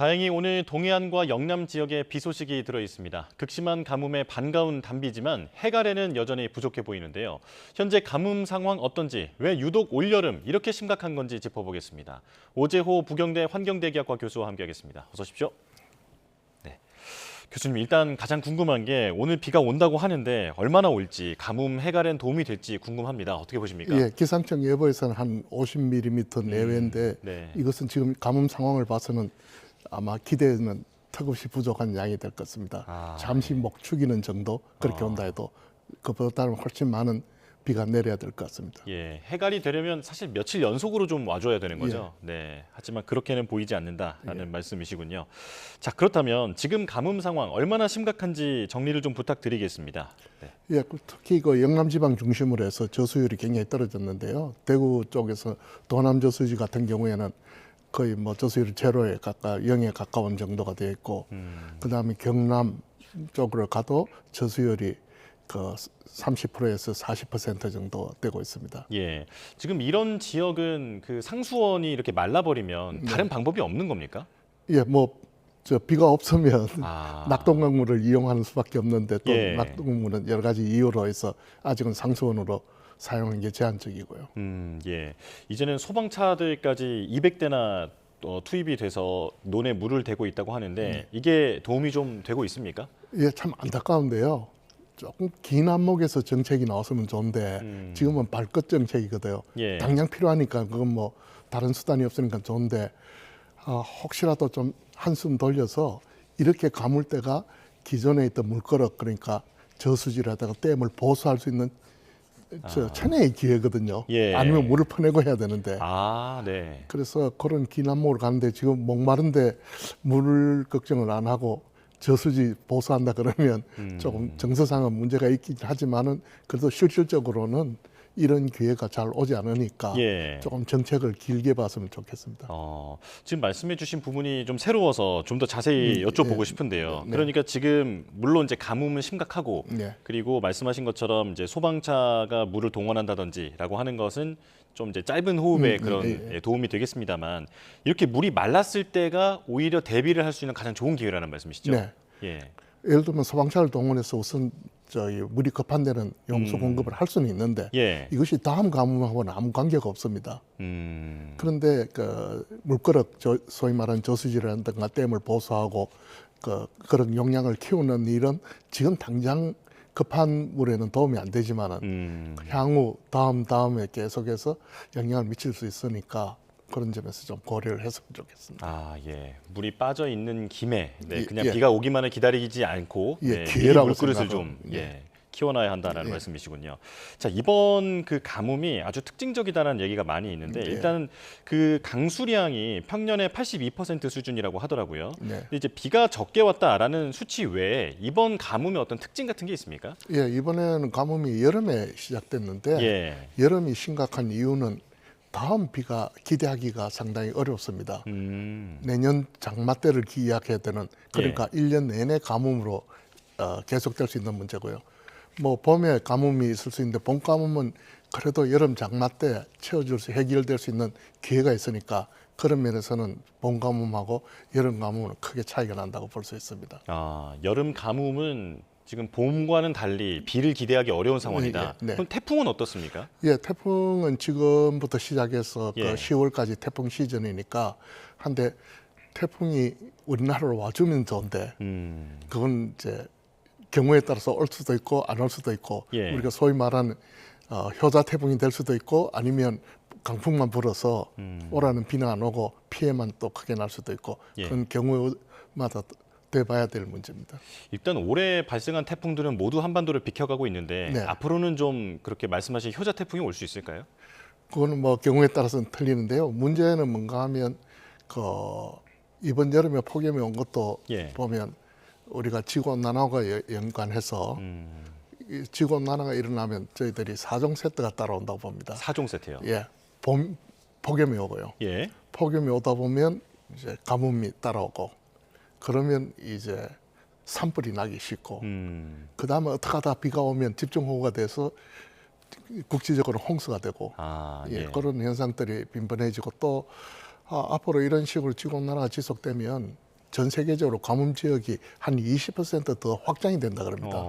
다행히 오늘 동해안과 영남 지역에 비 소식이 들어 있습니다. 극심한 가뭄에 반가운 단비지만 해갈에는 여전히 부족해 보이는데요. 현재 가뭄 상황 어떤지, 왜 유독 올여름 이렇게 심각한 건지 짚어보겠습니다. 오재호 부경대 환경대기학과 교수와 함께하겠습니다. 어서 오십시오. 네. 교수님, 일단 가장 궁금한 게 오늘 비가 온다고 하는데 얼마나 올지, 가뭄 해갈엔 도움이 될지 궁금합니다. 어떻게 보십니까? 예, 기상청 예보에서는 한 50mm 내외인데 네. 이것은 지금 가뭄 상황을 봐서는 아마 기대는 턱없이 부족한 양이 될 것 같습니다. 잠시 목 축이는 정도 그렇게 온다 해도 그보다는 훨씬 많은 비가 내려야 될 것 같습니다. 예, 해갈이 되려면 사실 며칠 연속으로 좀 와줘야 되는 거죠. 네, 하지만 그렇게는 보이지 않는다라는 말씀이시군요. 자, 그렇다면 지금 가뭄 상황 얼마나 심각한지 정리를 좀 부탁드리겠습니다. 네. 예, 특히 그 영남지방 중심으로 해서 저수율이 굉장히 떨어졌는데요. 대구 쪽에서 도남 저수지 같은 경우에는 거의 뭐 저수율 제로에 가까워 0에 가까운 정도가 되어 있고, 그다음에 경남 쪽으로 가도 저수율이 그 30%에서 40% 정도 되고 있습니다. 예, 지금 이런 지역은 그 상수원이 이렇게 말라버리면 다른 방법이 없는 겁니까? 예, 뭐 저 비가 없으면 아. 낙동강물을 이용하는 수밖에 없는데 또 예. 낙동강물은 여러 가지 이유로 해서 아직은 상수원으로 사용하는 게 제한적이고요. 예. 이제는 소방차들까지 200대나 투입이 돼서 논에 물을 대고 있다고 하는데 이게 도움이 좀 되고 있습니까? 예, 참 안타까운데요. 조금 긴 안목에서 정책이 나왔으면 좋은데 지금은 발끝 정책이거든요. 예. 당장 필요하니까 그건 뭐 다른 수단이 없으니까 좋은데 혹시라도 좀 한숨 돌려서 이렇게 가물대가 기존에 있던 물거럭, 그러니까 저수지라다가 댐을 보수할 수 있는 천혜의 기회거든요. 예. 아니면 물을 퍼내고 해야 되는데. 아, 네. 그래서 그런 긴 안목으로 가는데 지금 목마른데 물 걱정을 안 하고 저수지 보수한다 그러면 조금 정서상은 문제가 있긴 하지만은 그래도 실질적으로는 이런 기회가 잘 오지 않으니까 예. 조금 정책을 길게 봤으면 좋겠습니다. 지금 말씀해 주신 부분이 좀 새로워서 좀 더 자세히 여쭤보고 싶은데요. 네. 그러니까 지금 물론 이제 가뭄은 심각하고 네. 그리고 말씀하신 것처럼 이제 소방차가 물을 동원한다든지라고 하는 것은 좀 이제 짧은 호흡에 그런 도움이 되겠습니다만 이렇게 물이 말랐을 때가 오히려 대비를 할 수 있는 가장 좋은 기회라는 말씀이시죠? 네. 예. 예를 들면 소방차를 동원해서 우선 저희 물이 급한 데는 용수 공급을 할 수는 있는데 예. 이것이 다음 가뭄하고는 아무 관계가 없습니다. 그런데 그 물거럭 소위 말하는 저수지라든가 댐을 보수하고 그런 용량을 키우는 일은 지금 당장 급한 물에는 도움이 안 되지만은 향후 다음에 계속해서 영향을 미칠 수 있으니까 그런 점에서 좀 고려를 했으면 좋겠습니다. 아, 예. 물이 빠져 있는 김에 네, 그냥 예. 비가 오기만을 기다리지 않고 예, 네, 기회라고 미리 물그릇을 생각하고, 좀 키워놔야 한다는 말씀이시군요. 자, 이번 그 가뭄이 아주 특징적이다라는 얘기가 많이 있는데 일단은 그 강수량이 평년의 82% 수준이라고 하더라고요. 네. 근데 이제 비가 적게 왔다라는 수치 외에 이번 가뭄의 어떤 특징 같은 게 있습니까? 예, 이번에는 가뭄이 여름에 시작됐는데 예. 여름이 심각한 이유는 다음 비가 기대하기가 상당히 어렵습니다. 내년 장마 때를 기약해야 되는, 그러니까 1년 내내 가뭄으로 계속될 수 있는 문제고요. 뭐 봄에 가뭄이 있을 수 있는데 봄 가뭄은 그래도 여름 장마 때 해결될 수 있는 기회가 있으니까 그런 면에서는 봄 가뭄하고 여름 가뭄은 크게 차이가 난다고 볼 수 있습니다. 아, 여름 가뭄은 지금 봄과는 달리 비를 기대하기 어려운 상황이다. 네. 그럼 태풍은 어떻습니까? 예, 태풍은 지금부터 시작해서 예. 10월까지 태풍 시즌이니까 한데 태풍이 우리나라로 와주면 좋은데 그건 이제 경우에 따라서 올 수도 있고 안 올 수도 있고 예. 우리가 소위 말하는 효자 태풍이 될 수도 있고 아니면 강풍만 불어서 오라는 비는 안 오고 피해만 또 크게 날 수도 있고 예. 그런 경우마다 돼봐야 될 문제입니다. 일단 올해 발생한 태풍들은 모두 한반도를 비켜가고 있는데 네. 앞으로는 좀 그렇게 말씀하신 효자 태풍이 올 수 있을까요? 그거는 뭐 경우에 따라서는 틀리는데요. 문제는 뭔가 하면 이번 여름에 폭염이 온 것도 예. 보면 우리가 지구온난화가 연관해서 이 지구온난화가 일어나면 저희들이 4종 세트가 따라온다고 봅니다. 4종 세트요. 예, 봄 폭염이 오고요. 예. 폭염이 오다 보면 이제 가뭄이 따라오고 그러면 이제 산불이 나기 쉽고 그 다음에 어떻게 하다 비가 오면 집중호우가 돼서 국지적으로 홍수가 되고 예. 그런 현상들이 빈번해지고 또 앞으로 이런 식으로 지구온난화가 지속되면 전 세계적으로 가뭄 지역이 한 20%더 확장이 된다 그럽니다.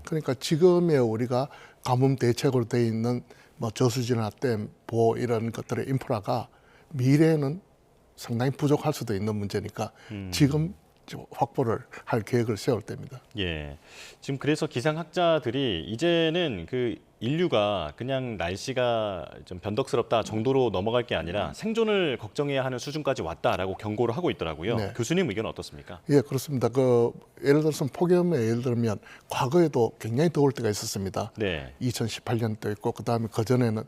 그러니까 지금의 우리가 가뭄 대책으로 되어 있는 뭐 저수지나 댐, 보호 이런 것들의 인프라가 미래에는 상당히 부족할 수도 있는 문제니까 지금 확보를 할 계획을 세울 때입니다. 예. 지금 그래서 기상학자들이 이제는 그 인류가 그냥 날씨가 좀 변덕스럽다 정도로 넘어갈 게 아니라 생존을 걱정해야 하는 수준까지 왔다라고 경고를 하고 있더라고요. 네. 교수님 의견은 어떻습니까? 예, 그렇습니다. 예를 들어서 폭염에 예를 들면 과거에도 굉장히 더울 때가 있었습니다. 네. 2018년도 있고 그다음에 그전에는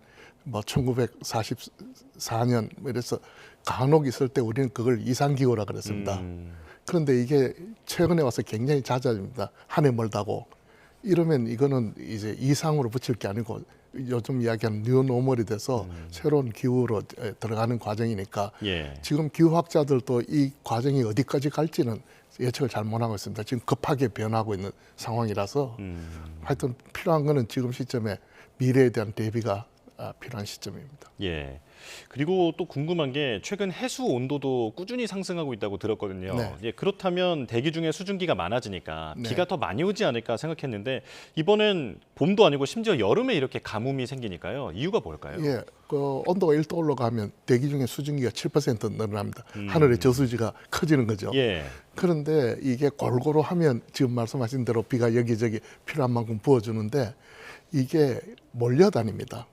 뭐 1944년 뭐 이래서 간혹 있을 때 우리는 그걸 이상기후라 그랬습니다. 그런데 이게 최근에 와서 굉장히 잦아집니다. 한 해 멀다고. 이러면 이거는 이제 이상으로 붙일 게 아니고 요즘 이야기하는 뉴노멀이 돼서 새로운 기후로 들어가는 과정이니까 예. 지금 기후학자들도 이 과정이 어디까지 갈지는 예측을 잘 못하고 있습니다. 지금 급하게 변하고 있는 상황이라서 하여튼 필요한 거는 지금 시점에 미래에 대한 대비가 필요한 시점입니다. 예. 그리고 또 궁금한 게 최근 해수 온도도 꾸준히 상승하고 있다고 들었거든요. 네. 예, 그렇다면 대기 중에 수증기가 많아지니까 네. 비가 더 많이 오지 않을까 생각했는데 이번엔 봄도 아니고 심지어 여름에 이렇게 가뭄이 생기니까요. 이유가 뭘까요? 예, 그 온도가 1도 올라가면 대기 중에 수증기가 7% 늘어납니다. 하늘의 저수지가 커지는 거죠. 예. 그런데 이게 골고루 하면 지금 말씀하신 대로 비가 여기저기 필요한 만큼 부어주는데 이게 몰려다닙니다.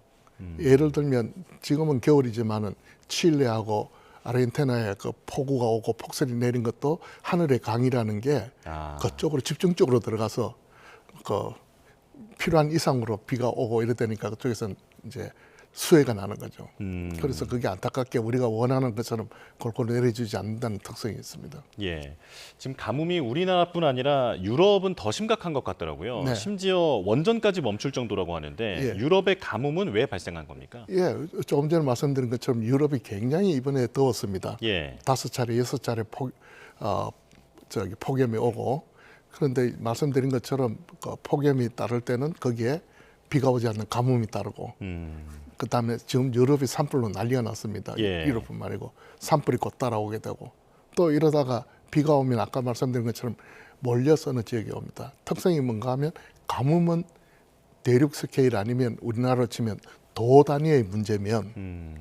예를 들면 지금은 겨울이지만은 칠레하고 아르헨티나에 그 폭우가 오고 폭설이 내린 것도 하늘의 강이라는 게 그쪽으로 집중적으로 들어가서 그 필요한 이상으로 비가 오고 이러다니까 그쪽에서는 이제 수해가 나는 거죠. 그래서 그게 안타깝게 우리가 원하는 것처럼 골고루 내려주지 않는다는 특성이 있습니다. 예. 지금 가뭄이 우리나라뿐 아니라 유럽은 더 심각한 것 같더라고요. 네. 심지어 원전까지 멈출 정도라고 하는데 예. 유럽의 가뭄은 왜 발생한 겁니까? 예, 조금 전에 말씀드린 것처럼 유럽이 굉장히 이번에 더웠습니다. 예. 5차례, 6차례 폭염이 오고 그런데 말씀드린 것처럼 그 폭염이 따를 때는 거기에 비가 오지 않는 가뭄이 따르고 그다음에 지금 유럽이 산불로 난리가 났습니다. 예. 유럽뿐 아니고 산불이 곧 따라오게 되고 또 이러다가 비가 오면 아까 말씀드린 것처럼 몰려서 어느 지역에 옵니다. 특성이 뭔가 하면 가뭄은 대륙 스케일 아니면 우리나라로 치면 도 단위의 문제면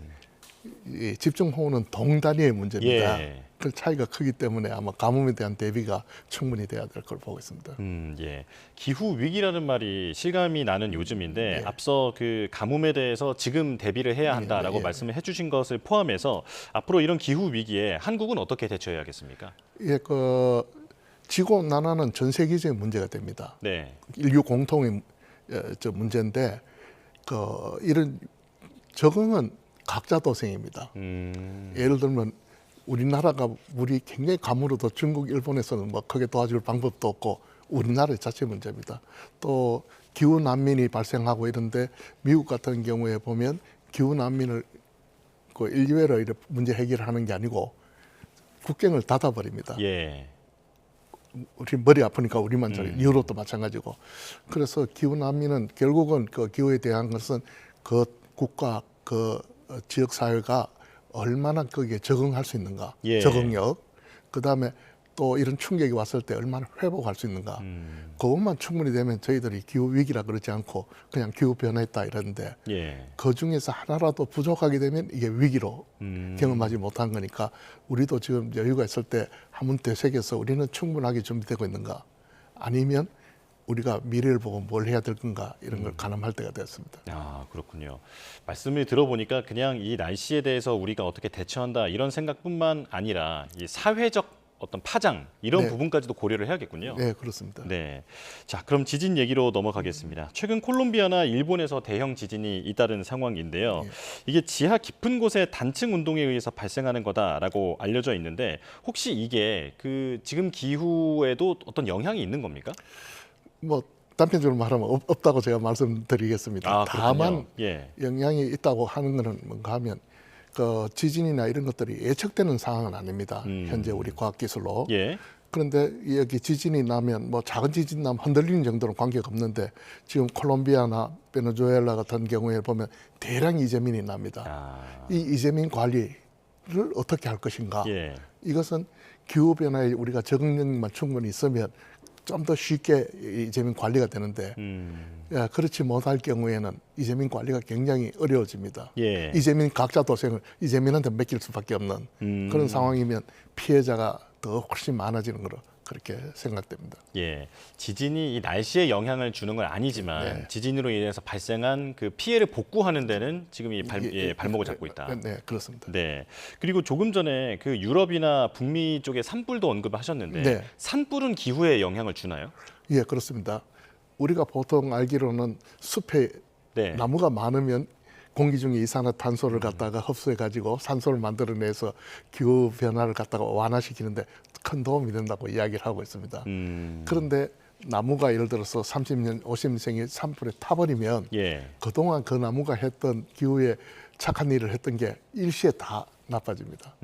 이 집중호우는 동 단위의 문제입니다. 예. 그 차이가 크기 때문에 아마 가뭄에 대한 대비가 충분히 돼야 될 걸 보고 있습니다. 예. 기후 위기라는 말이 실감이 나는 요즘인데 네. 앞서 그 가뭄에 대해서 지금 대비를 해야 한다라고 예. 말씀을 해주신 것을 포함해서 앞으로 이런 기후 위기에 한국은 어떻게 대처해야겠습니까? 예, 그 지구 온난화는 전 세계적인 문제가 됩니다. 네. 인류 공통의 저 문제인데 이런 적응은 각자 도생입니다. 예를 들면 우리나라가 물이 굉장히 가물어도 중국, 일본에서는 뭐 크게 도와줄 방법도 없고 우리나라 자체 문제입니다. 또 기후 난민이 발생하고 이런데 미국 같은 경우에 보면 기후 난민을 그 인류애로 이렇게 문제 해결하는 게 아니고 국경을 닫아버립니다. 예. 우리 머리 아프니까 우리만 저리 유럽도 마찬가지고 그래서 기후 난민은 결국은 그 기후에 대한 것은 그 국가 그 지역 사회가 얼마나 거기에 적응할 수 있는가 예. 적응력 그다음에 또 이런 충격이 왔을 때 얼마나 회복할 수 있는가 그것만 충분히 되면 저희들이 기후 위기라 그러지 않고 그냥 기후 변화했다 이러는데 예. 그 중에서 하나라도 부족하게 되면 이게 위기로 경험하지 못한 거니까 우리도 지금 여유가 있을 때 한번 되새겨서 우리는 충분하게 준비되고 있는가 아니면 우리가 미래를 보고 뭘 해야 될 건가 이런 걸 가늠할 때가 됐습니다. 아, 그렇군요. 말씀을 들어보니까 그냥 이 날씨에 대해서 우리가 어떻게 대처한다 이런 생각뿐만 아니라 이 사회적 어떤 파장 이런 네. 부분까지도 고려를 해야겠군요. 네, 그렇습니다. 네. 자, 그럼 지진 얘기로 넘어가겠습니다. 최근 콜롬비아나 일본에서 대형 지진이 잇따른 상황인데요. 이게 지하 깊은 곳의 단층 운동에 의해서 발생하는 거다라고 알려져 있는데 혹시 이게 그 지금 기후에도 어떤 영향이 있는 겁니까? 뭐 단편적으로 말하면 없다고 제가 말씀드리겠습니다. 아, 다만 예. 영향이 있다고 하는 것은 뭔가 하면 그 지진이나 이런 것들이 예측되는 상황은 아닙니다. 현재 우리 과학기술로. 예. 그런데 여기 지진이 나면 뭐 작은 지진 나면 흔들리는 정도는 관계가 없는데 지금 콜롬비아나 베네수엘라 같은 경우에 보면 대량 이재민이 납니다. 이 이재민 관리를 어떻게 할 것인가. 예. 이것은 기후 변화에 우리가 적응력만 충분히 있으면 좀 더 쉽게 이재민 관리가 되는데 그렇지 못할 경우에는 이재민 관리가 굉장히 어려워집니다. 예. 이재민 각자 도생을 이재민한테 맡길 수밖에 없는 그런 상황이면 피해자가 더 훨씬 많아지는 거로 그렇게 생각됩니다. 예, 지진이 이 날씨에 영향을 주는 건 아니지만 네. 지진으로 인해서 발생한 그 피해를 복구하는 데는 지금 이 발목을 잡고 있다. 네, 그렇습니다. 네. 그리고 조금 전에 그 유럽이나 북미 쪽의 산불도 언급하셨는데 네. 산불은 기후에 영향을 주나요? 예, 그렇습니다. 우리가 보통 알기로는 숲에 네. 나무가 많으면 공기 중에 이산화탄소를 갖다가 흡수해 가지고 산소를 만들어내서 기후 변화를 갖다가 완화시키는데 큰 도움이 된다고 이야기를 하고 있습니다. 그런데 나무가 예를 들어서 30년, 50년생이 산불에 타버리면 예. 그동안 그 나무가 했던 기후에 착한 일을 했던 게 일시에 다 나빠집니다.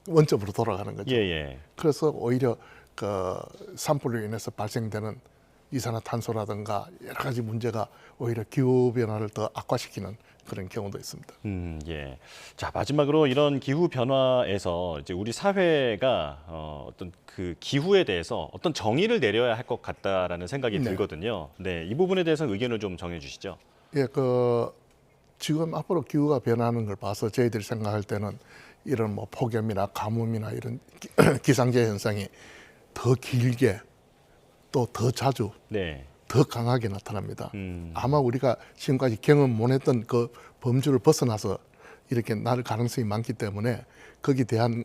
원점으로 돌아가는 거죠. 예, 예. 그래서 오히려 그 산불로 인해서 발생되는 이산화탄소라든가 여러 가지 문제가 오히려 기후 변화를 더 악화시키는 그런 경우도 있습니다. 예. 자, 마지막으로 이런 기후 변화에서 이제 우리 사회가 어떤 그 기후에 대해서 어떤 정의를 내려야 할 것 같다라는 생각이 네. 들거든요. 네, 이 부분에 대해서 의견을 좀 정해 주시죠. 예, 지금 앞으로 기후가 변하는 걸 봐서 저희들이 생각할 때는 이런 뭐 폭염이나 가뭄이나 이런 기상재해 현상이 더 길게 또 더 자주 네. 더 강하게 나타납니다. 아마 우리가 지금까지 경험 못했던 그 범주를 벗어나서 이렇게 날 가능성이 많기 때문에 거기에 대한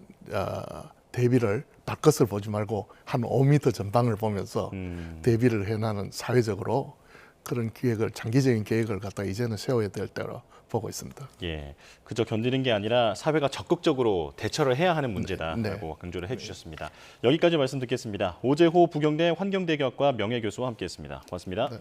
대비를 바깥을 보지 말고 한 5m 전방을 보면서 대비를 해나는 사회적으로 그런 기획을 장기적인 계획을 갖다 이제는 세워야 될 때로 보고 있습니다. 예, 그저 견디는 게 아니라 사회가 적극적으로 대처를 해야 하는 문제다라고 네. 강조를 해주셨습니다. 여기까지 말씀 듣겠습니다. 오재호 부경대 환경대교학과 명예교수와 함께했습니다. 고맙습니다. 네.